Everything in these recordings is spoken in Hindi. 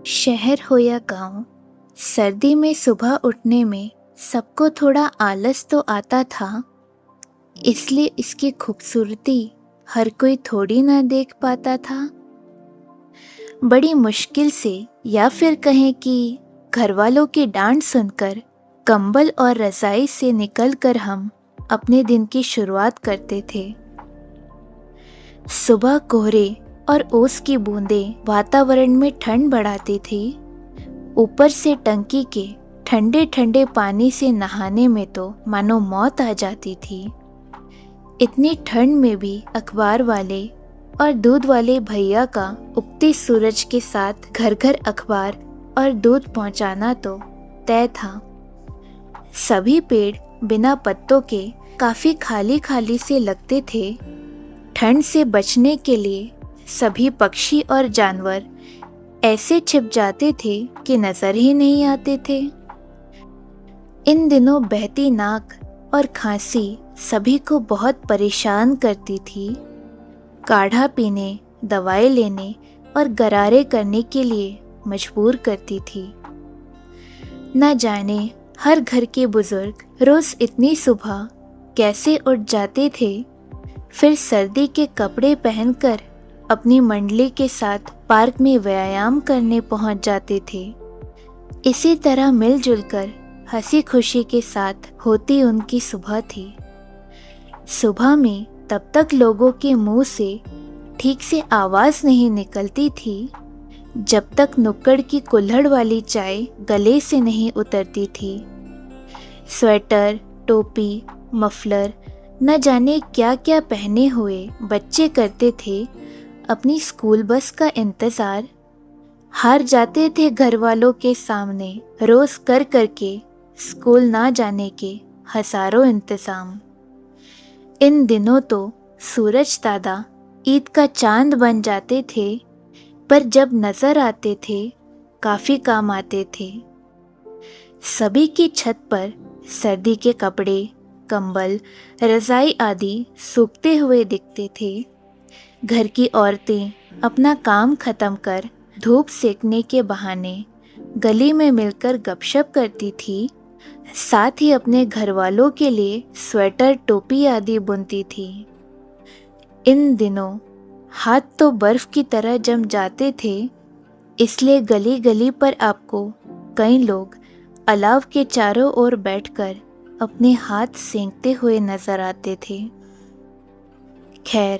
शहर हो या गांव, सर्दी में सुबह उठने में सबको थोड़ा आलस तो आता था। इसलिए इसकी खूबसूरती हर कोई थोड़ी ना देख पाता था। बड़ी मुश्किल से या फिर कहें कि घर वालों की डांट सुनकर कंबल और रजाई से निकलकर हम अपने दिन की शुरुआत करते थे। सुबह कोहरे और ओस की बूंदें वातावरण में ठंड बढ़ाती थी। ऊपर से टंकी के ठंडे ठंडे पानी से नहाने में तो मानो मौत आ जाती थी। इतनी ठंड में भी अखबार वाले और दूध वाले भैया का उगते सूरज के साथ घर घर अखबार और दूध पहुंचाना तो तय था। सभी पेड़ बिना पत्तों के काफी खाली खाली से लगते थे। ठंड से बचने के लिए सभी पक्षी और जानवर ऐसे छिप जाते थे कि नजर ही नहीं आते थे। इन दिनों बहती नाक और खांसी सभी को बहुत परेशान करती थी। काढ़ा पीने, दवाई लेने और गरारे करने के लिए मजबूर करती थी। न जाने हर घर के बुजुर्ग रोज इतनी सुबह कैसे उठ जाते थे, फिर सर्दी के कपड़े पहनकर अपनी मंडली के साथ पार्क में व्यायाम करने पहुंच जाते थे। इसी तरह मिलजुल कर हंसी खुशी के साथ होती उनकी सुबह थी। सुबह में तब तक लोगों के मुंह से ठीक से आवाज नहीं निकलती थी जब तक नुक्कड़ की कुल्हड़ वाली चाय गले से नहीं उतरती थी। स्वेटर, टोपी, मफलर, न जाने क्या क्या पहने हुए बच्चे करते थे अपनी स्कूल बस का इंतजार। हार जाते थे घर वालों के सामने रोज कर करके स्कूल ना जाने के हजारों इंतजाम। इन दिनों तो सूरज दादा ईद का चांद बन जाते थे, पर जब नजर आते थे काफी काम आते थे। सभी की छत पर सर्दी के कपड़े, कंबल, रजाई आदि सूखते हुए दिखते थे। घर की औरतें अपना काम खत्म कर धूप सेकने के बहाने गली में मिलकर गपशप करती थी, साथ ही अपने घर वालों के लिए स्वेटर, टोपी आदि बुनती थी। इन दिनों हाथ तो बर्फ की तरह जम जाते थे, इसलिए गली गली पर आपको कई लोग अलाव के चारों ओर बैठकर अपने हाथ सेंकते हुए नजर आते थे। खैर,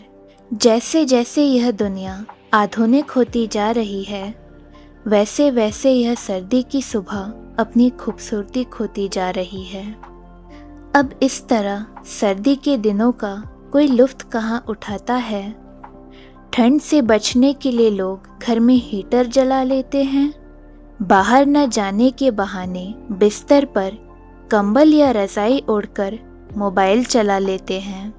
जैसे जैसे यह दुनिया आधुनिक होती जा रही है, वैसे वैसे यह सर्दी की सुबह अपनी खूबसूरती खोती जा रही है। अब इस तरह सर्दी के दिनों का कोई लुत्फ कहाँ उठाता है। ठंड से बचने के लिए लोग घर में हीटर जला लेते हैं, बाहर न जाने के बहाने बिस्तर पर कंबल या रजाई ओढ़कर मोबाइल चला लेते हैं।